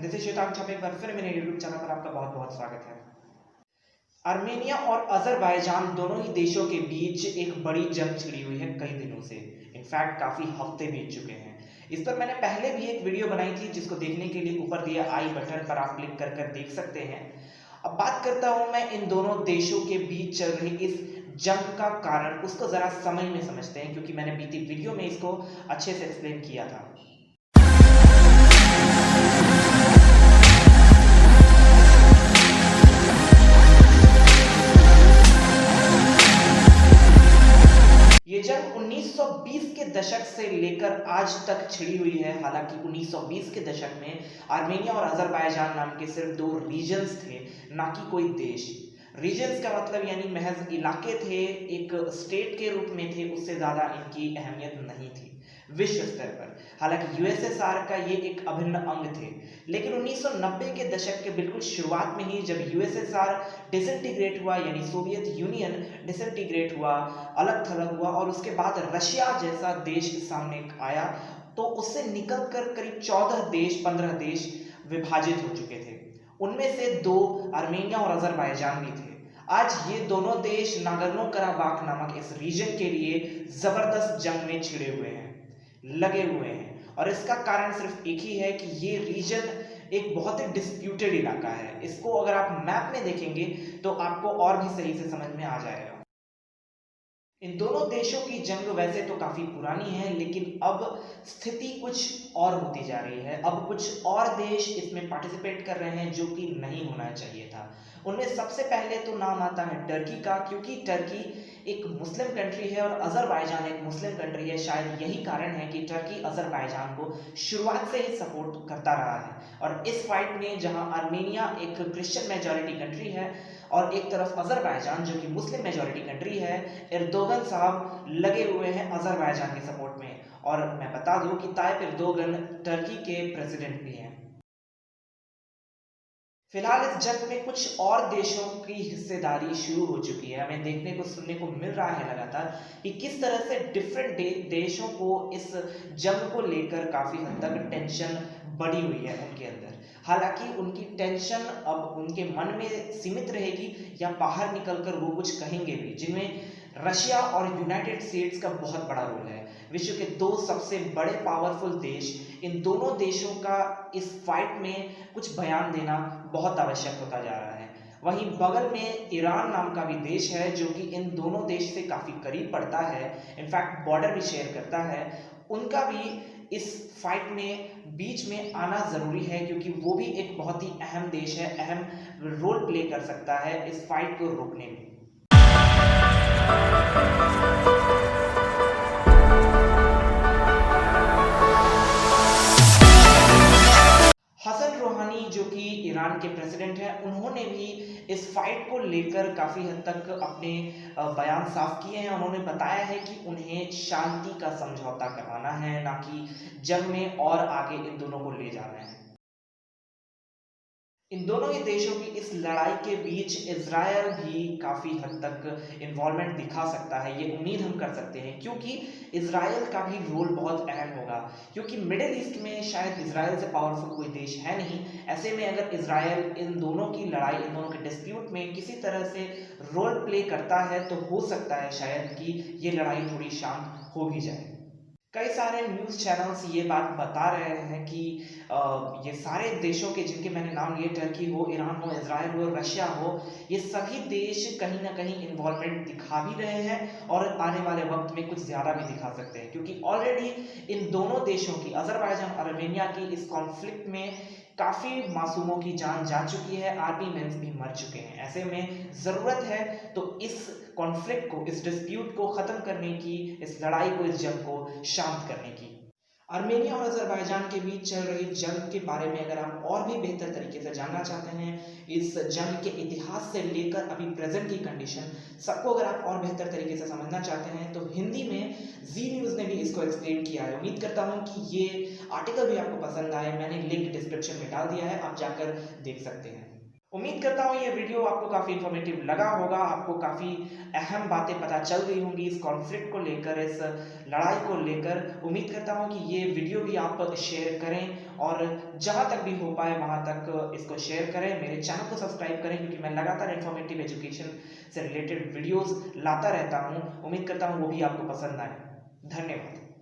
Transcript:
This is Shwetank छपे पर फिर मेरे यूट्यूब चैनल पर आपका बहुत बहुत स्वागत है। आर्मेनिया और अजरबैजान दोनों ही देशों के बीच एक बड़ी जंग छिड़ी हुई है कई दिनों से। इनफैक्ट काफी हफ्ते बीत चुके हैं। इस पर मैंने पहले भी एक वीडियो बनाई थी जिसको देखने के लिए ऊपर दिए आई बटन पर आप क्लिक कर देख सकते हैं। अब बात करता हूं मैं इन दोनों देशों के बीच चल रही इस जंग का कारण, उसको जरा समझ में समझते हैं क्योंकि मैंने बीती वीडियो में इसको अच्छे से एक्सप्लेन किया था। ये जंग 1920 के दशक से लेकर आज तक छिड़ी हुई है। हालांकि 1920 के दशक में आर्मेनिया और अजरबैजान नाम के सिर्फ दो रीजन्स थे, ना कि कोई देश। रीजन्स का मतलब यानी महज इलाके थे, एक स्टेट के रूप में थे, उससे ज्यादा इनकी अहमियत नहीं थी विश्व स्तर पर। हालांकि यूएसएसआर का ये एक अभिन्न अंग थे, लेकिन 1990 के दशक के बिल्कुल शुरुआत में ही जब यूएसएसआर डिसइंटीग्रेट हुआ यानी सोवियत यूनियन डिसइंटीग्रेट हुआ, अलग थलग हुआ और उसके बाद रशिया जैसा देश सामने आया, तो उससे निकलकर करीब 14 देश 15 देश विभाजित हो चुके थे। उनमें से दो आर्मेनिया और अजरबैजान भी थे। आज ये दोनों देश नागर्नो कराबाख नामक इस रीजन के लिए जबरदस्त जंग में छिड़े हुए हैं, लगे हुए हैं। और इसका कारण सिर्फ एक ही है कि ये रीजन एक बहुत ही डिस्प्यूटेड इलाका है। इसको अगर आप मैप में देखेंगे तो आपको और भी सही से समझ में आ जाएगा। इन दोनों देशों की जंग वैसे तो काफी पुरानी है, लेकिन अब स्थिति कुछ और होती जा रही है। अब कुछ और देश इसमें पार्टिसिपेट कर रहे हैं जो कि नहीं होना चाहिए था। उनमें सबसे पहले तो नाम आता है टर्की का, क्योंकि टर्की एक मुस्लिम कंट्री है और अजरबैजान एक मुस्लिम कंट्री है। शायद यही कारण है कि टर्की अजरबैजान को शुरुआत से ही सपोर्ट करता रहा है। और इस फाइट में जहां आर्मेनिया एक क्रिश्चियन मेजॉरिटी कंट्री है और एक तरफ अजरबैजान जो कि मुस्लिम मेजॉरिटी कंट्री है, एर्दोगन साहब लगे हुए हैं अजरबैजान के सपोर्ट में। और मैं बता दूं कि ताइप एर्दोगन टर्की के प्रेसिडेंट भी हैं। फिलहाल इस जंग में कुछ और देशों की हिस्सेदारी शुरू हो चुकी है। हमें देखने को सुनने को मिल रहा है लगातार कि किस तरह से डिफरेंट देशों को इस जंग को लेकर काफी हद तक टेंशन बढ़ी हुई है उनके अंदर। हालांकि उनकी टेंशन अब उनके मन में सीमित रहेगी या बाहर निकलकर वो कुछ कहेंगे भी, जिनमें रशिया और यूनाइटेड स्टेट्स का बहुत बड़ा रोल है। विश्व के दो सबसे बड़े पावरफुल देश, इन दोनों देशों का इस फाइट में कुछ बयान देना बहुत आवश्यक होता जा रहा है। वहीं बगल में ईरान नाम का भी देश है जो कि इन दोनों देश से काफी करीब पड़ता है, इनफैक्ट बॉर्डर भी शेयर करता है। उनका भी इस फाइट में बीच में आना जरूरी है, क्योंकि वो भी एक बहुत ही अहम देश है, अहम रोल प्ले कर सकता है इस फाइट को रोकने में। हसन रोहानी जो कि ईरान के प्रेसिडेंट हैं, उन्होंने भी इस फाइट को लेकर काफी हद तक अपने बयान साफ किए हैं। उन्होंने बताया है कि उन्हें शांति का समझौता करवाना है, ना कि जंग में और आगे इन दोनों को ले जाना है। इन दोनों ही देशों की इस लड़ाई के बीच इजरायल भी काफी हद तक इन्वॉल्वमेंट दिखा सकता है, ये उम्मीद हम कर सकते हैं, क्योंकि इजरायल का भी रोल बहुत अहम होगा। क्योंकि मिडिल ईस्ट में शायद इजरायल से पावरफुल कोई देश है नहीं। ऐसे में अगर इजरायल इन दोनों की लड़ाई, इन दोनों के डिस्प्यूट में किसी तरह से रोल प्ले करता है तो हो सकता है शायद कि ये लड़ाई थोड़ी शांत हो भी जाए। कई सारे न्यूज़ चैनल्स ये बात बता रहे हैं कि ये सारे देशों के जिनके मैंने नाम लिए, टर्की हो, ईरान हो, इजराइल हो, रशिया हो, ये सभी देश कहीं ना कहीं इन्वॉल्वमेंट दिखा भी रहे हैं और आने वाले वक्त में कुछ ज़्यादा भी दिखा सकते हैं। क्योंकि ऑलरेडी इन दोनों देशों की, अजरबैजान और आर्मेनिया की इस कॉन्फ्लिक्ट में काफ़ी मासूमों की जान जा चुकी है, आर्मी मेंस भी मर चुके हैं। ऐसे में ज़रूरत है तो इस कॉन्फ्लिक्ट को, इस डिस्प्यूट को ख़त्म करने की, इस लड़ाई को, इस जंग को शांत करने की। आर्मेनिया और अजरबैजान के बीच चल रही जंग के बारे में अगर आप और भी बेहतर तरीके से जानना चाहते हैं, इस जंग के इतिहास से लेकर अभी प्रेजेंट की कंडीशन सबको अगर आप और बेहतर तरीके से समझना चाहते हैं, तो हिंदी में जी न्यूज़ ने भी इसको एक्सप्लेन किया है। उम्मीद करता हूँ कि ये आर्टिकल भी आपको पसंद आए। मैंने लिंक डिस्क्रिप्शन में डाल दिया है, आप जाकर देख सकते हैं। उम्मीद करता हूँ ये वीडियो आपको काफ़ी इन्फॉर्मेटिव लगा होगा, आपको काफ़ी अहम बातें पता चल गई होंगी इस कॉन्फ्लिक्ट को लेकर, इस लड़ाई को लेकर। उम्मीद करता हूँ कि ये वीडियो भी आप शेयर करें और जहाँ तक भी हो पाए वहाँ तक इसको शेयर करें। मेरे चैनल को सब्सक्राइब करें क्योंकि मैं लगातार इन्फॉर्मेटिव एजुकेशन से रिलेटेड वीडियोज़ लाता रहता हूँ। उम्मीद करता हूँ वो भी आपको पसंद आए। धन्यवाद।